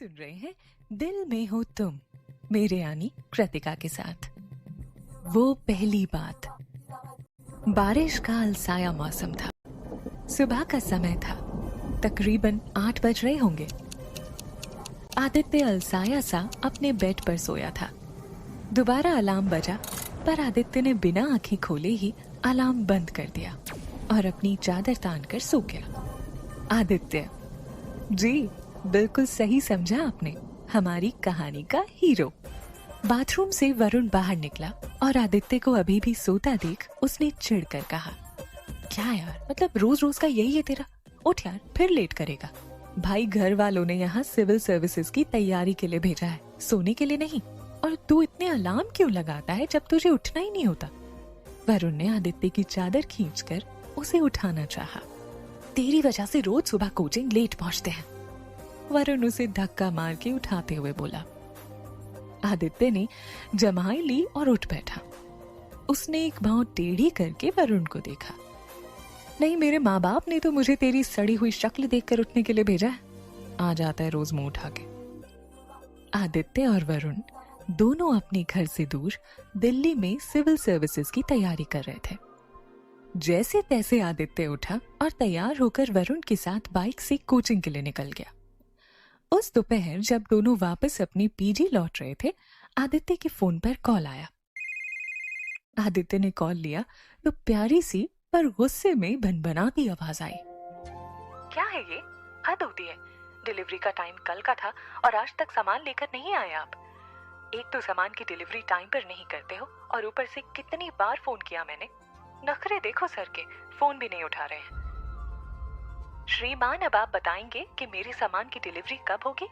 सुन रहे हैं दिल में हो तुम, मेरे यानी कृतिका के साथ। वो पहली बात। बारिश का अलसाया मौसम था। सुबह का समय था। तकरीबन 8 बज रहे होंगे। आदित्य अलसाया सा अपने बेड पर सोया था। दोबारा अलार्म बजा, पर आदित्य ने बिना आंखें खोले ही अलार्म बंद कर दिया और अपनी चादर तान कर सो गया। आदित्य, जी बिल्कुल सही समझा आपने, हमारी कहानी का हीरो। बाथरूम से वरुण बाहर निकला और आदित्य को अभी भी सोता देख उसने चिढ़कर कहा, क्या यार, मतलब रोज रोज का यही है तेरा? उठ यार, फिर लेट करेगा। भाई घर वालों ने यहाँ सिविल सर्विसेज की तैयारी के लिए भेजा है, सोने के लिए नहीं। और तू इतने अलार्म क्यों लगाता है जब तुझे उठना ही नहीं होता? वरुण ने आदित्य की चादर खींचकर उसे उठाना चाहा। तेरी वजह से रोज सुबह कोचिंग लेट पहुंचते हैं, वरुण उसे धक्का मार के उठाते हुए बोला। आदित्य ने जमाई ली और उठ बैठा। उसने एक भौं टेढ़ी करके वरुण को देखा। नहीं, मेरे माँ बाप ने तो मुझे तेरी सड़ी हुई शक्ल देखकर उठने के लिए भेजा है। आ जाता है रोज मुंह उठा के। आदित्य और वरुण दोनों अपने घर से दूर दिल्ली में सिविल सर्विसेज की तैयारी कर रहे थे। जैसे तैसे आदित्य उठा और तैयार होकर वरुण के साथ बाइक से कोचिंग के लिए निकल गया। उस दोपहर जब दोनों वापस अपनी पीजी लौट रहे थे, आदित्य के फोन पर कॉल आया। आदित्य ने कॉल लिया तो प्यारी सी पर गुस्से में भनभनाती आवाज आई। क्या है ये? हद होती है। डिलीवरी का टाइम कल का था और आज तक सामान लेकर नहीं आए आप। एक तो सामान की डिलीवरी टाइम पर नहीं करते हो और ऊपर से कितनी बार फोन किया मैंने। नखरे देखो सर के, फोन भी नहीं उठा रहे हैं। श्रीमान, अब आप बताएंगे कि मेरे सामान की डिलीवरी कब होगी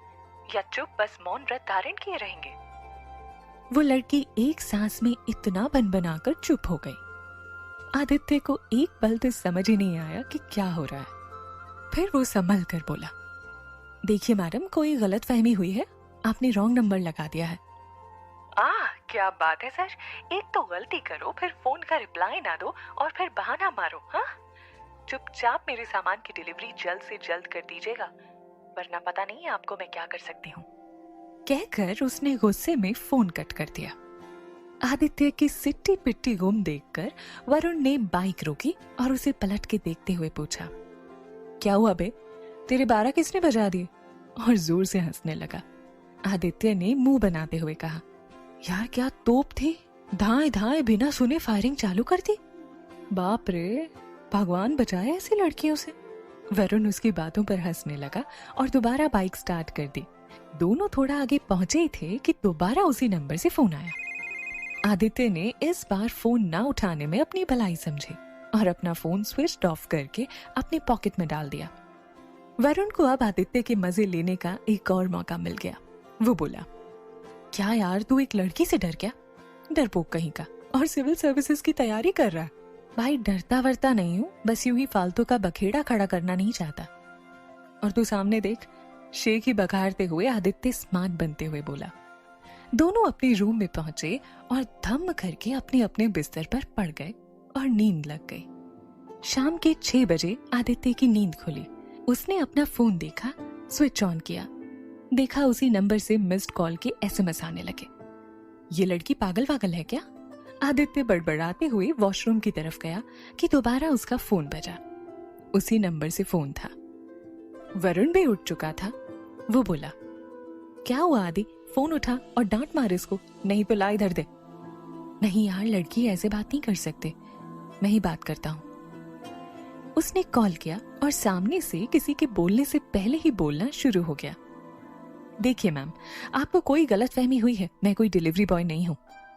या चुप बस मौन व्रत धारण किए रहेंगे? वो लड़की एक सांस में इतना भनभनाकर चुप हो गई। आदित्य को एक पल तो समझ ही नहीं आया कि क्या हो रहा है। फिर वो संभल कर बोला, देखिए मैडम, कोई गलत फहमी हुई है, आपने रॉन्ग नंबर लगा दिया है। क्या बात है सर, एक तो गलती करो, फिर फोन का रिप्लाई ना दो और फिर बहाना मारो। हाँ, चुपचाप मेरे सामान की डिलीवरी जल्द से जल्द कर दीजिएगा, वरना पता नहीं आपको मैं क्या कर सकती हूँ। कहकर उसने गुस्से में फोन कट कर दिया। आदित्य की सिट्टी पिट्टी गुम देखकर वरुण ने बाइक रोकी और उसे पलट के देखते हुए पूछा, क्या हुआ बे, तेरे 12 किसने बजा दिए? और जोर से हंसने लगा। आदित्य ने मुंह बनाते हुए कहा, यार क्या तोप थी, धाए धाए बिना सुने फायरिंग चालू कर दी। बाप रे, भगवान बचाए ऐसी लड़कियों से। वरुण उसकी बातों पर हंसने लगा और दोबारा बाइक स्टार्ट कर दी। दोनों थोड़ा आगे पहुंचे थे कि दोबारा उसी नंबर से फोन आया। आदित्य ने इस बार फोन ना उठाने में अपनी भलाई समझी और अपना फोन स्विच ऑफ करके अपने पॉकेट में डाल दिया। वरुण को अब आदित्य के मजे लेने का एक और मौका मिल गया। वो बोला, क्या यार, तू एक लड़की से डर गया? डरपोक कहीं का, और सिविल सर्विसेज की तैयारी कर रहा है। भाई डरता वरता नहीं हूँ, बस यूं ही फालतू का बखेड़ा खड़ा करना नहीं चाहता। और तू सामने देख, शेख ही बघारते हुए आदित्य स्मार्ट बनते हुए बोला। दोनों अपने रूम में पहुंचे और धम करके अपने अपने बिस्तर पर पड़ गए और नींद लग गई। शाम के 6 बजे आदित्य की नींद खुली। उसने अपना फोन देखा, स्विच ऑन किया, देखा उसी नंबर से मिस्ड कॉल के SMS आने लगे। ये लड़की पागल वागल है क्या? आदित्य बड़बड़ाते हुए वॉशरूम की तरफ गया कि दोबारा उसका फोन बजा। उसी नंबर से फोन था। वरुण भी उठ चुका था। वो बोला, क्या हुआ आदि, फोन उठा और डांट मार इसको, नहीं तो ला इधर दे। नहीं यार, लड़की ऐसे बात नहीं कर सकते, मैं ही बात करता हूँ। उसने कॉल किया और सामने से किसी के बोलने से पहले ही बोलना शुरू हो गया। देखिए मैम, आपको कोई गलत फहमी हुई है, मैं कोई डिलीवरी बॉय नहीं हूँ।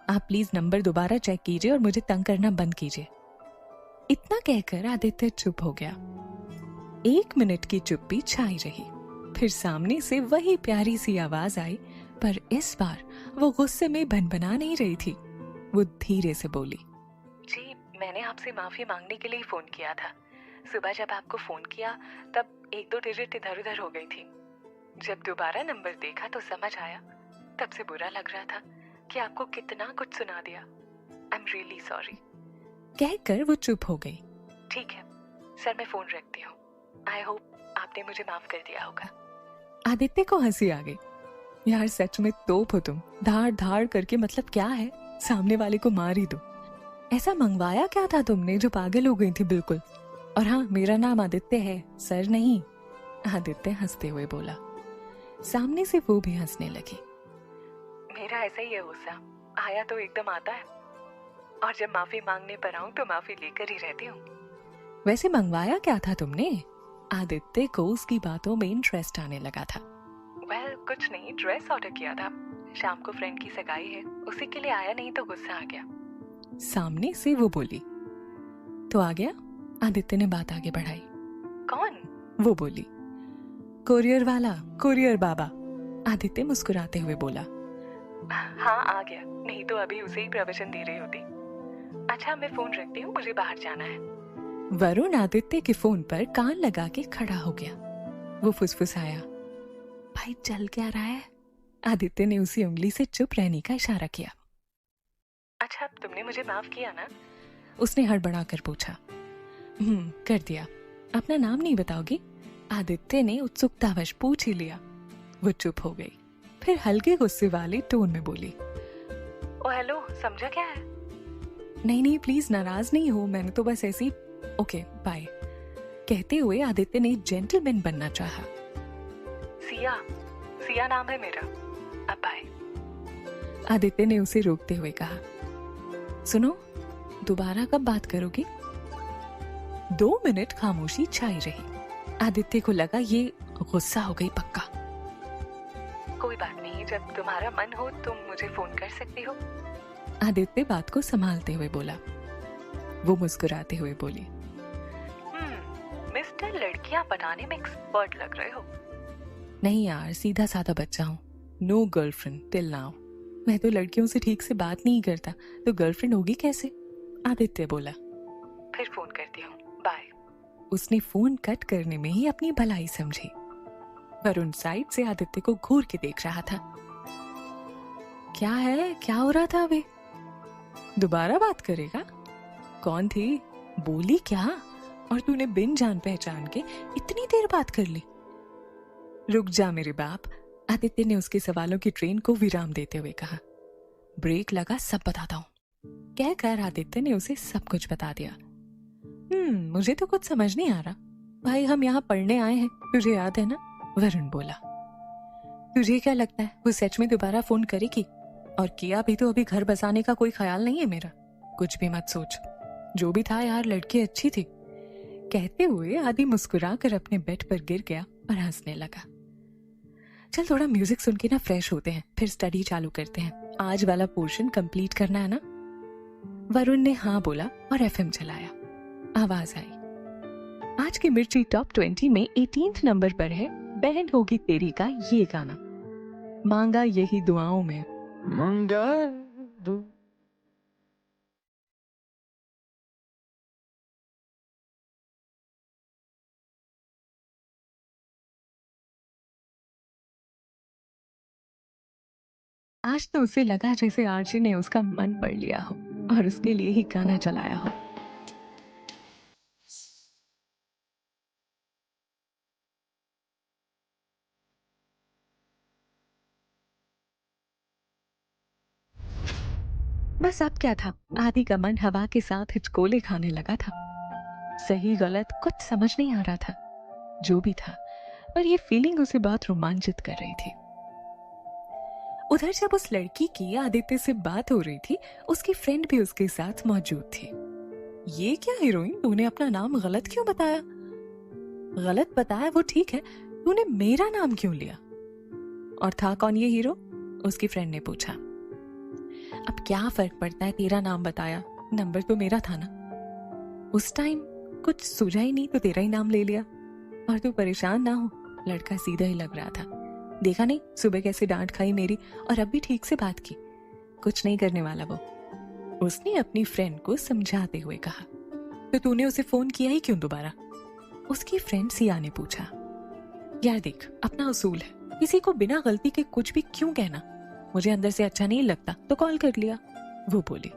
आप प्लीज नंबर दोबारा चेक कीजिए और मुझे तंग करना बंद कीजिए। इतना कहकर आदित्य चुप हो गया। 1 मिनट की चुप्पी छाई रही। फिर सामने से वही प्यारी सी आवाज आई, पर इस बार वो गुस्से में भनभना नहीं रही थी। वो धीरे से बोली, जी मैंने आपसे माफी मांगने के लिए फोन किया था। सुबह जब आपको फोन किया तब 1-2 डिजिट इधर उधर हो गई थी। जब दोबारा नंबर देखा तो समझ आया, तब से बुरा लग रहा था कि आपको कितना कुछ सुना दिया। I am really sorry. कहकर वो चुप हो गई। ठीक है सर, मैं फोन रखती हूँ। आई होप आपने मुझे माफ कर दिया होगा। आदित्य को हंसी आ गई। यार सच में तोप हो तुम, धाड़ धाड़ करके मतलब क्या है, सामने वाले को मार ही दो। ऐसा मंगवाया क्या था तुमने जो पागल हो गई थी बिल्कुल? और हाँ, मेरा नाम आदित्य है, सर नहीं। आदित्य हंसते हुए बोला। सामने से वो भी हंसने लगी। मेरा ऐसा ही है गुस्सा, आया तो एकदम आता है, और जब माफी मांगने पर आऊं तो माफी लेकर ही रहती हूँ। वैसे मंगवाया क्या था तुमने? आदित्य को उसकी बातों में इंटरेस्ट आने लगा था। कुछ नहीं, ड्रेस ऑर्डर किया था, शाम को फ्रेंड की सगाई है, उसी के लिए आया, नहीं तो गुस्सा आ गया। सामने से वो बोली। तो आ गया? आदित्य ने बात आगे बढ़ाई। कौन? वो बोली। कोरियर वाला, कोरियर बाबा। आदित्य मुस्कुराते हुए बोला। हाँ आ गया, नहीं तो अभी उसे ही प्रवचन दे रही होती। अच्छा मैं फोन रखती हूँ, मुझे बाहर जाना है। वरुण आदित्य के फोन पर कान लगा के खड़ा हो गया। वो फुसफुसाया, भाई चल क्या रहा है? आदित्य ने उसी उंगली से चुप रहने का इशारा किया। अच्छा तुमने मुझे माफ किया ना? उसने हड़बड़ा कर पूछा। कर दिया। अपना नाम नहीं बताओगी? आदित्य ने उत्सुकतावश पूछ ही लिया। वो चुप हो गई, फिर हल्के गुस्से वाले टोन में बोली। ओ हेलो, समझा क्या है? नहीं प्लीज नाराज नहीं हो, मैंने तो बस ऐसी। Okay bye. कहते हुए आदित्य ने जेंटलमैन बनना चाहा। सिया नाम है मेरा, अब बाय। आदित्य ने उसे रोकते हुए कहा। सुनो, दोबारा कब बात करोगी? 2 मिनट खामोशी छाई रही। आदित्य को लगा ये गुस्सा हो गई पक्का। कोई बात नहीं, जब तुम्हारा मन हो तुम मुझे फोन कर सकती हो। आदित्य बात को संभालते हुए बोला। वो मुस्कुराते हुए बोली। मिस्टर लड़कियां बनाने में एक्सपर्ट लग रहे हो। नहीं यार, सीधा साधा बच्चा हूँ, नो गर्लफ्रेंड टिल नाउ। मैं तो लड़कियों से ठीक से बात नहीं करता, तो गर्लफ्रेंड होगी कैसे? आदित्य बोला। फिर फोन करती हूँ, बाय। उसने फोन कट करने में ही अपनी भलाई समझी। वरुण साइड से आदित्य को घूर के देख रहा था। क्या है, क्या हो रहा था अभी? दोबारा बात करेगा? कौन थी, बोली क्या? और तूने बिन जान पहचान के इतनी देर बात कर ली? रुक जा मेरे बाप, आदित्य ने उसके सवालों की ट्रेन को विराम देते हुए कहा। ब्रेक लगा, सब बताता हूँ। कहकर आदित्य ने उसे सब कुछ बता दिया। मुझे तो कुछ समझ नहीं आ रहा। भाई हम यहाँ पढ़ने आए हैं, तुझे याद है ना? वरुण बोला। तुझे क्या लगता है वो सच में दोबारा फोन करेगी? और किया भी तो अभी घर बसाने का कोई ख्याल नहीं है मेरा। कुछ भी मत सोच, जो भी था यार लड़की अच्छी थी। कहते हुए आदि मुस्कुरा कर अपने बेड पर गिर गया और हंसने लगा। चल थोड़ा म्यूजिक सुन के ना फ्रेश होते हैं, फिर स्टडी चालू करते हैं। आज वाला पोर्शन कंप्लीट करना है ना? वरुण ने हाँ बोला और एफएम चलाया। आवाज आई। आज की मिर्ची टॉप 20 में 18th नंबर पर है बहन होगी तेरी का ये गाना, मांगा यही दुआओं में। मांगा आज तो उसे लगा जैसे आरजी ने उसका मन पढ़ लिया हो और उसके लिए ही गाना चलाया हो। बस अब क्या था, आदि का मन हवा के साथ हिचकोले खाने लगा था। सही गलत कुछ समझ नहीं आ रहा था। जो भी था, पर ये फीलिंग उसे बहुत रोमांचित कर रही थी। उधर जब उस लड़की की आदित्य से बात हो रही थी, उसकी फ्रेंड भी उसके साथ मौजूद थी। ये क्या हीरोइन, तूने अपना नाम गलत क्यों बताया? गलत बताया वो ठीक है, तूने मेरा नाम क्यों लिया? और था कौन ये हीरो? उसकी फ्रेंड ने पूछा। अब क्या फर्क पड़ता है, तेरा नाम बताया, नंबर तो मेरा था ना। उस टाइम कुछ सूझा ही नहीं तो तेरा ही नाम ले लिया। और तू परेशान ना हो, लड़का सीधा ही लग रहा था। देखा नहीं सुबह कैसे डांट खाई मेरी, और अब भी ठीक से बात की। कुछ नहीं करने वाला वो। उसने अपनी फ्रेंड को समझाते हुए कहा। तो तूने उसे फोन किया ही क्यों दोबारा? उसकी फ्रेंड सिया ने पूछा। यार देख, अपना उसूल है, किसी को बिना गलती के कुछ भी क्यों कहना। मुझे अंदर से अच्छा नहीं लगता तो कॉल कर लिया, वो बोली।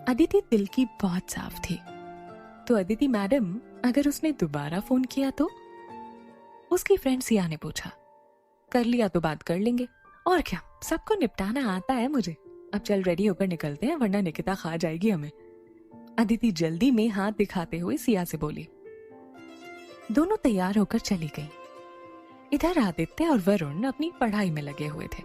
अदिति दिल की बहुत साफ थी। तो अदिति मैडम, अगर उसने दोबारा फोन किया तो? उसकी फ्रेंड सिया ने पूछा। कर लिया तो बात कर लेंगे, और क्या, सबको निपटाना आता है मुझे। अब चल रेडी होकर निकलते हैं, वरना निकिता खा जाएगी हमें। अदिति जल्दी में हाथ दिखाते हुए सिया से बोली। दोनों तैयार होकर चली गई। इधर आदित्य और वरुण अपनी पढ़ाई में लगे हुए थे,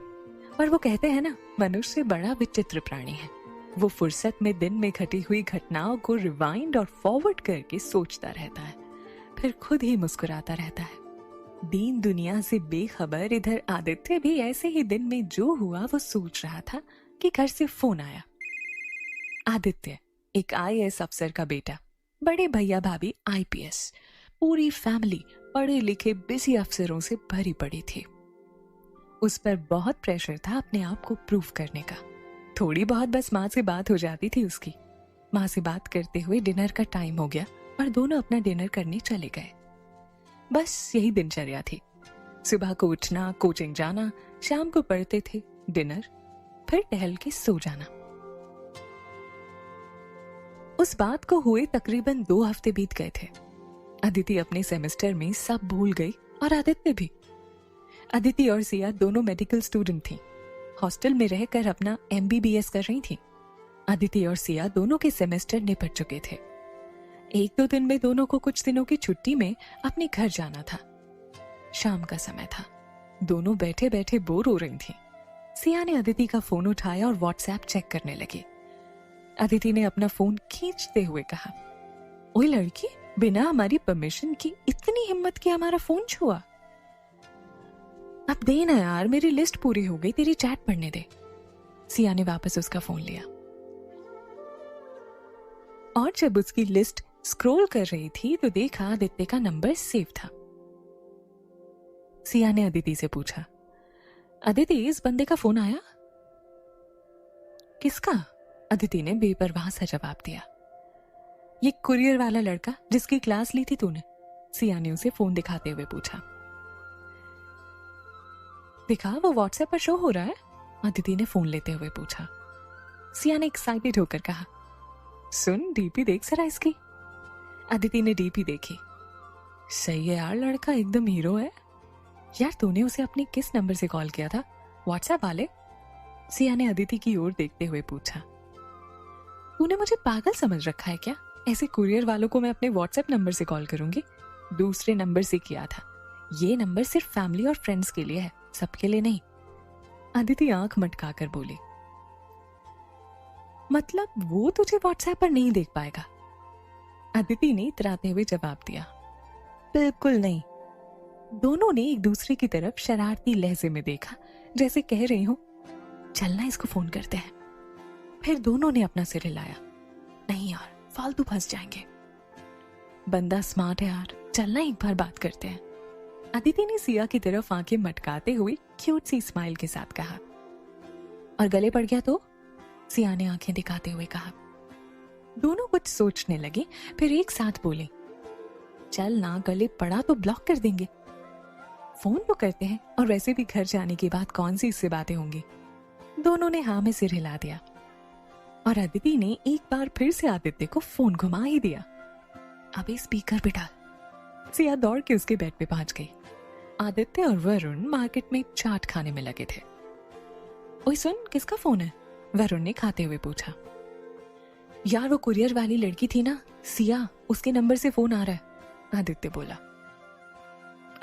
पर वो कहते हैं ना, मनुष्य बड़ा विचित्र प्राणी है। वो फुर्सत में दिन में घटी हुई घटनाओं को रिवाइंड और फॉरवर्ड करके सोचता रहता है, फिर खुद ही मुस्कुराता रहता है। दीन दुनिया से बेखबर इधर आदित्य भी ऐसे ही दिन में जो हुआ वो सोच रहा था कि घर से फोन आया। आदित्य एक आईएएस अफसर का बेटा, बड़े भैया भाभी आईपीएस, पूरी फैमिली पढ़े लिखे बिजी अफसरों से भरी पड़ी थी। उस पर बहुत प्रेशर था अपने आप को प्रूव करने का। थोड़ी बहुत बस माँ से बात हो जाती थी उसकी। माँ से बात करते हुए डिनर का टाइम हो गया और दोनों अपना डिनर करने चले गए। बस यही दिनचर्या थी। सुबह को उठना, कोचिंग जाना, शाम को पढ़ते थे, डिनर, फिर टहल के सो जाना। उस बात को हुए तकरीबन 2 हफ्ते बीत गए थे। अदिति अपने सेमेस्टर में सब भूल गई और आदित्य भी। अदिति और सिया दोनों मेडिकल स्टूडेंट थी, हॉस्टल में रहकर अपना एमबीबीएस कर रही थी। अदिति और सिया दोनों के सेमेस्टर निपट चुके थे। 1-2 दिन में दोनों को कुछ दिनों की छुट्टी में अपने घर जाना था। शाम का समय था, दोनों बैठे बैठे बोर हो रही थी। सिया ने अदिति का फोन उठाया और व्हाट्सएप चेक करने लगी। अदिति ने अपना फोन खींचते हुए कहा, ओए लड़की, बिना हमारी परमिशन की इतनी हिम्मत की हमारा फोन छुआ। अब दे ना यार, मेरी लिस्ट पूरी हो गई, तेरी चैट पढ़ने दे। सिया ने वापस उसका फोन लिया और जब उसकी लिस्ट स्क्रॉल कर रही थी तो देखा आदित्य का नंबर सेव था। सिया ने अदिति से पूछा, अदिति इस बंदे का फोन आया? किसका? अदिति ने बेपरवाह सा जवाब दिया, ये कुरियर वाला लड़का जिसकी क्लास ली थी तूने। सिया ने उसे फोन दिखाते हुए पूछा। दिखा, वो व्हाट्सएप पर शो हो रहा है? अदिति ने फोन लेते हुए पूछा। सिया ने एक्साइटेड होकर कहा, सुन, डीपी देख जरा इसकी। अदिति ने डीपी देखी। सही है यार, लड़का एकदम हीरो है। यार तूने उसे अपने किस नंबर से कॉल किया था, व्हाट्सएप वाले? सिया ने अदिति की ओर देखते हुए पूछा। तूने मुझे पागल समझ रखा है क्या? ऐसे कुरियर वालों को मैं अपने व्हाट्सएप नंबर से कॉल करूंगी? दूसरे नंबर से किया था। ये नंबर सिर्फ फैमिली और फ्रेंड्स के लिए है, सबके लिए नहीं। अदिति आंख मटकाकर बोली। मतलब वो तुझे व्हाट्सएप पर नहीं देख पाएगा? अदिति ने इतराते हुए जवाब दिया, बिल्कुल नहीं। दोनों ने एक दूसरे की तरफ शरारती लहजे में देखा, जैसे कह रही हूं, चलना इसको फोन करते हैं। फिर दोनों ने अपना सिर हिलाया, नहीं यार, फालतू फंस जाएंगे। बंदा स्मार्ट है यार, चलना एक बार बात करते हैं। अदिति ने सिया की तरफ आंखें मटकाते हुए क्यूट सी स्माइल के साथ कहा। और गले पड़ गया तो? सिया ने आंखें दिखाते हुए कहा। दोनों कुछ सोचने लगे, फिर एक साथ बोले, चल ना, गले पड़ा तो ब्लॉक कर देंगे। फोन तो करते हैं, और वैसे भी घर जाने के बाद कौन सी इससे बातें होंगी। दोनों ने हाँ में सिर हिला दिया और अदिति ने एक बार फिर से आदित्य को फोन घुमा ही दिया। अबे स्पीकर पे डाल। सिया दौड़ के उसके बेड पे पहुंच गई। आदित्य और वरुण मार्केट में चाट खाने में लगे थे। ओए सुन, किसका फोन है? वरुण ने खाते हुए पूछा। यार वो कुरियर वाली लड़की थी ना, सिया, उसके नंबर से फोन आ रहा है, आदित्य बोला।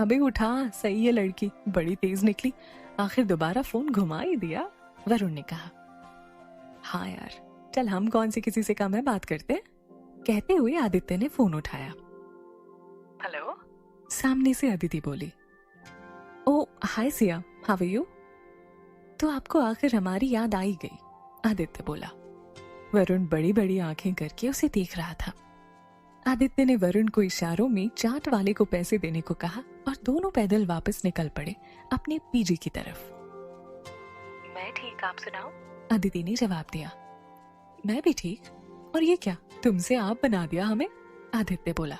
अबे उठा, सही है लड़की, बड़ी तेज निकली, आखिर दोबारा फोन घुमा ही दिया, वरुण ने कहा। हाँ यार, चल हम कौन से किसी से कम है, बात करते हैं। कहते हुए आदित्य ने फोन उठाया। हेलो, सामने से अदिति बोली। ओ हाय सिया, हाउ आर यू? तो आपको आखिर हमारी याद आई गई, आदित्य बोला। वरुण बड़ी बड़ी आंखें करके उसे देख रहा था। आदित्य ने वरुण को इशारों में चाट वाले को पैसे देने को कहा और दोनों पैदल वापस निकल पड़े अपने पीजी की तरफ। मैं ठीक, आप सुनाओ? अदिति ने जवाब दिया। मैं भी ठीक। और ये क्या, तुमसे आप बना दिया हमें? आदित्य बोला।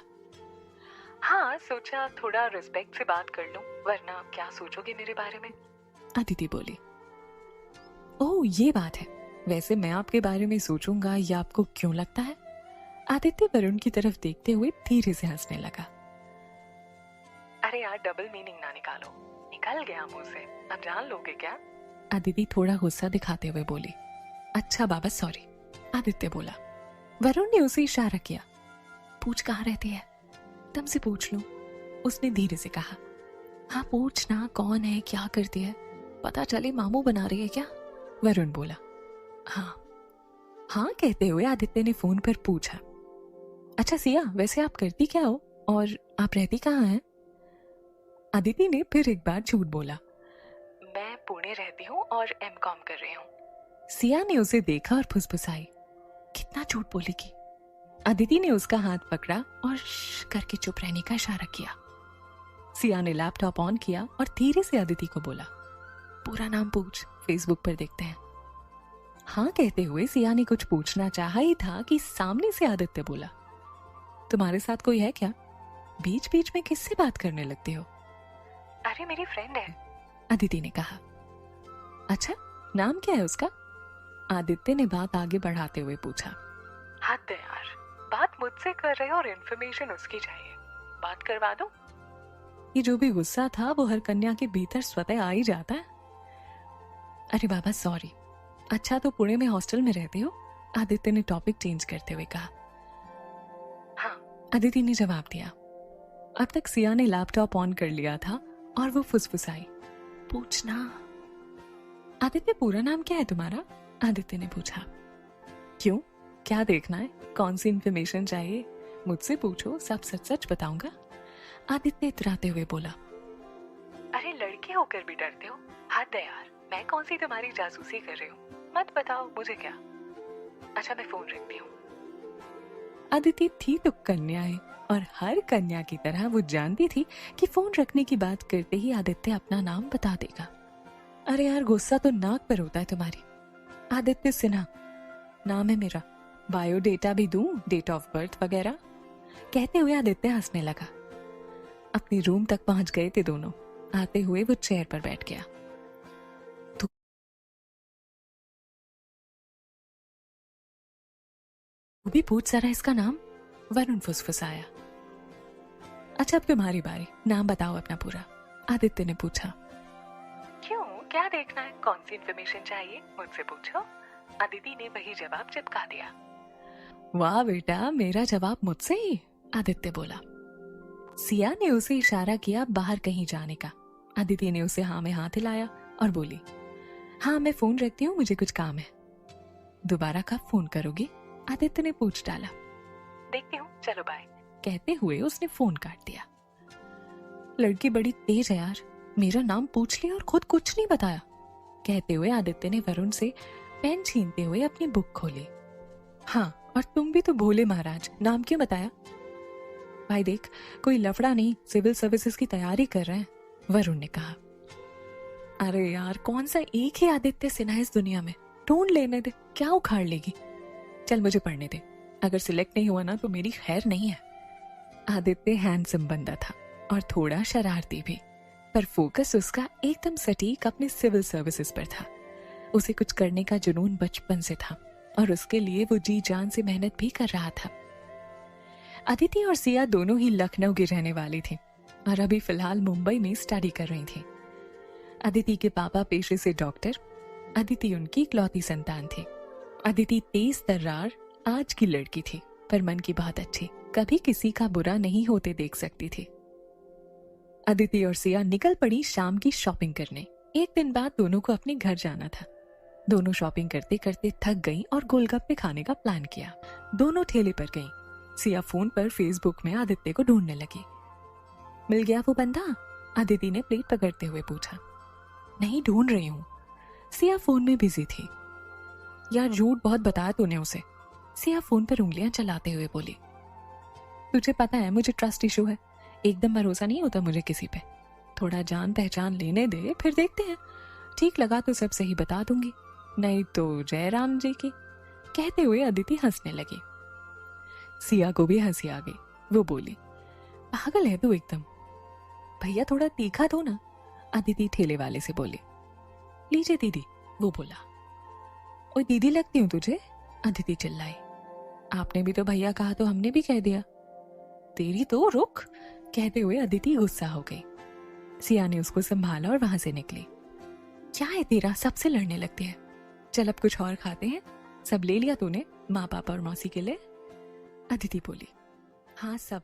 हाँ, सोचा थोड़ा रिस्पेक्ट से बात कर लूं, वरना क्या सोचोगे मेरे बारे में, अदिति बोली। ओह ये बात है, वैसे मैं आपके बारे में सोचूंगा या आपको क्यों लगता है? आदित्य वरुण की तरफ देखते हुए धीरे से हंसने लगा। अरे यार, डबल मीनिंग ना निकालो, एक निकल गया मुंह से, अब जान लोगे क्या? अदिति थोड़ा गुस्सा दिखाते हुए बोली। अच्छा बाबा सॉरी, आदित्य बोला। वरुण ने उसे इशारा किया। पूछ कहाँ रहती है, तुमसे पूछ लूं, उसने धीरे से कहा। हाँ पूछना, कौन है, क्या करती है, पता चले मामू बना रही है क्या? वरुण बोला। हाँ हाँ कहते हुए आदित्य ने फोन पर पूछा। अच्छा सिया, वैसे आप करती क्या हो और आप रहती कहाँ हैं? अदिति ने फिर एक बार झूठ बोला। मैं पुणे रहती हूँ और एमकॉम कर रही हूँ। सिया ने उसे देखा और फुसफुसाई। कितना झूठ बोलेगी? अदिति ने उसका हाथ पकड़ा और श्श करके चुप रहने का इशारा किया। सिया ने लैपटॉप ऑन किया और धीरे से अदिति को बोला, पूरा नाम पूछ, फेसबुक पर देखते हैं। हाँ कहते हुए सिया ने कुछ पूछना चाहा ही था कि सामने से आदित्य बोला, तुम्हारे साथ कोई है क्या? बीच बीच में किससे बात करने लगते हो? अरे मेरी फ्रेंड है, अदिति ने कहा। अच्छा, नाम क्या है उसका? आदित्य ने बात आगे बढ़ाते हुए पूछा। हद है यार, बात मुझसे कर रहे हो और इन्फॉर्मेशन उसकी चाहिए, बात करवा दो। ये जो भी गुस्सा था वो हर कन्या के भीतर स्वतः आ ही जाता है। अरे बाबा सॉरी। अच्छा तो पुणे में हॉस्टल में रहते हो? आदित्य ने टॉपिक चेंज करते हुए कहा। हाँ, अदिति ने जवाब दिया। अब तक सिया ने लैपटॉप ऑन कर लिया था और वो फुसफुसाई, पूछना। आदित्य पूरा नाम क्या है तुम्हारा? आदित्य ने पूछा। क्यों, क्या देखना है, कौन सी इंफॉर्मेशन चाहिए? मुझसे पूछो, सब सच सच बताऊंगा। आदित्य इतराते हुए बोला। अरे लड़के होकर भी डरते हो, हद है यार, मैं कौन सी तुम्हारी जासूसी कर रही हूँ, मत बताओ मुझे क्या। अच्छा मैं फोन रखती हूँ। अदिति थी तो कन्या है और हर कन्या की तरह वो जानती थी कि फोन रखने की बात करते ही आदित्य अपना नाम बता देगा। अरे यार गुस्सा तो नाक पर होता है तुम्हारी। आदित्य सिन्हा नाम है मेरा, बायोडेटा भी दूं, डेट ऑफ बर्थ वगैरह? कहते हुए आदित्य हंसने लगा। अपने रूम तक पहुंच गए थे दोनों। आते हुए वो चेयर पर बैठ गया। तू भी पूछ जरा इसका नाम, वरुण फुसफुसाया। अच्छा अब तुम्हारी बारी, नाम बताओ अपना पूरा, आदित्य ने पूछा। क्यों, क्या देखना है, कौन सी इंफॉर्मेशन चाहिए, मुझसे पूछो। अदिति ने वही जवाब चिपका दिया। वाह बेटा, मेरा जवाब मुझसे ही, आदित्य बोला। सिया ने उसे इशारा किया बाहर कहीं जाने का। अदिति ने उसे हाँ में हाथ हिलाया और बोली, हाँ मैं फोन रखती हूँ, मुझे कुछ काम है। दोबारा कब फोन करोगी? आदित्य ने पूछ डाला। देखती हूँ, चलो बाय, कहते हुए उसने फोन काट दिया। लड़की बड़ी तेज है यार, मेरा नाम पूछ लिया और खुद कुछ नहीं बताया, कहते हुए आदित्य ने वरुण से पेन छीनते हुए अपनी बुक खोली। हाँ और तुम भी तो भोले महाराज, नाम क्यों बताया? भाई देख, कोई लफड़ा नहीं, सिविल सर्विसेज की तैयारी कर रहे हैं, वरुण ने कहा। अरे यार कौन सा एक ही आदित्य सिन्हा इस दुनिया में, ढूंढ लेने दे, क्या उखाड़ लेगी। चल मुझे पढ़ने दे, अगर सिलेक्ट नहीं हुआ ना तो मेरी खैर नहीं है। आदित्य हैंडसम बंदा था और थोड़ा शरारती भी, पर फोकस उसका एकदम सटीक अपने सिविल सर्विसेज पर था। उसे कुछ करने का जुनून बचपन से था और उसके लिए वो जी जान से मेहनत भी कर रहा था। अदिति और सिया दोनों ही लखनऊ की रहने वाली थी और अभी फिलहाल मुंबई में स्टडी कर रही थी। अदिति के पापा पेशे से डॉक्टर, अदिति उनकी इकलौती संतान थी। अदिति तेज तर्रार आज की लड़की थी, पर मन की बहुत अच्छी, कभी किसी का बुरा नहीं होते देख सकती थी। अदिति और सिया निकल पड़ी शाम की शॉपिंग करने। एक दिन बाद दोनों को अपने घर जाना था। दोनों शॉपिंग करते करते थक गईं और गोलगप्पे खाने का प्लान किया। दोनों ठेले पर गईं। सिया फोन पर फेसबुक में आदित्य को ढूंढने लगी। मिल गया वो बंदा? अदिति ने प्लेट पकड़ते हुए पूछा। नहीं, ढूंढ रही हूँ। सिया फोन में बिजी थी। यार झूठ बहुत बताया तूने उसे, सिया फोन पर उंगलियां चलाते हुए बोली। तुझे पता है मुझे ट्रस्ट इशू है, एकदम भरोसा नहीं होता मुझे किसी पे। थोड़ा जान पहचान लेने दे, फिर देखते हैं, ठीक लगा तो सब सही बता दूंगी, नहीं तो जय राम जी की, कहते हुए अदिति हंसने लगी। सिया को भी हंसी आ गई। वो बोली, पागल है तू एकदम, भैया थोड़ा तीखा दो ना, अदिति ठेले वाले से बोली। लीजिए दीदी, वो बोला। ओए दीदी लगती हूँ तुझे, अदिति चिल्लाई। आपने भी तो भैया कहा तो हमने भी कह दिया। तेरी तो रुक, कहते हुए अदिति गुस्सा हो गई। सिया ने उसको संभाला और वहां से निकली। क्या है तेरा, सबसे लड़ने लगती है। चल अब कुछ और खाते हैं। सब ले लिया तूने माँ पापा और मौसी के लिए? अदिति बोली, हाँ सब।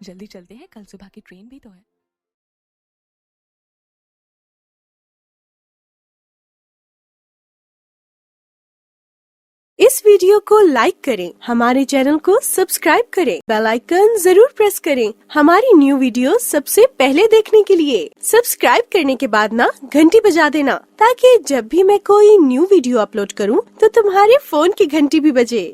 जल्दी चलते हैं, कल सुबह की ट्रेन भी तो है। इस वीडियो को लाइक करें, हमारे चैनल को सब्सक्राइब करें, बेल आइकन जरूर प्रेस करें हमारी न्यू वीडियो सबसे पहले देखने के लिए। सब्सक्राइब करने के बाद ना घंटी बजा देना, ताकि जब भी मैं कोई न्यू वीडियो अपलोड करूं तो तुम्हारे फोन की घंटी भी बजे।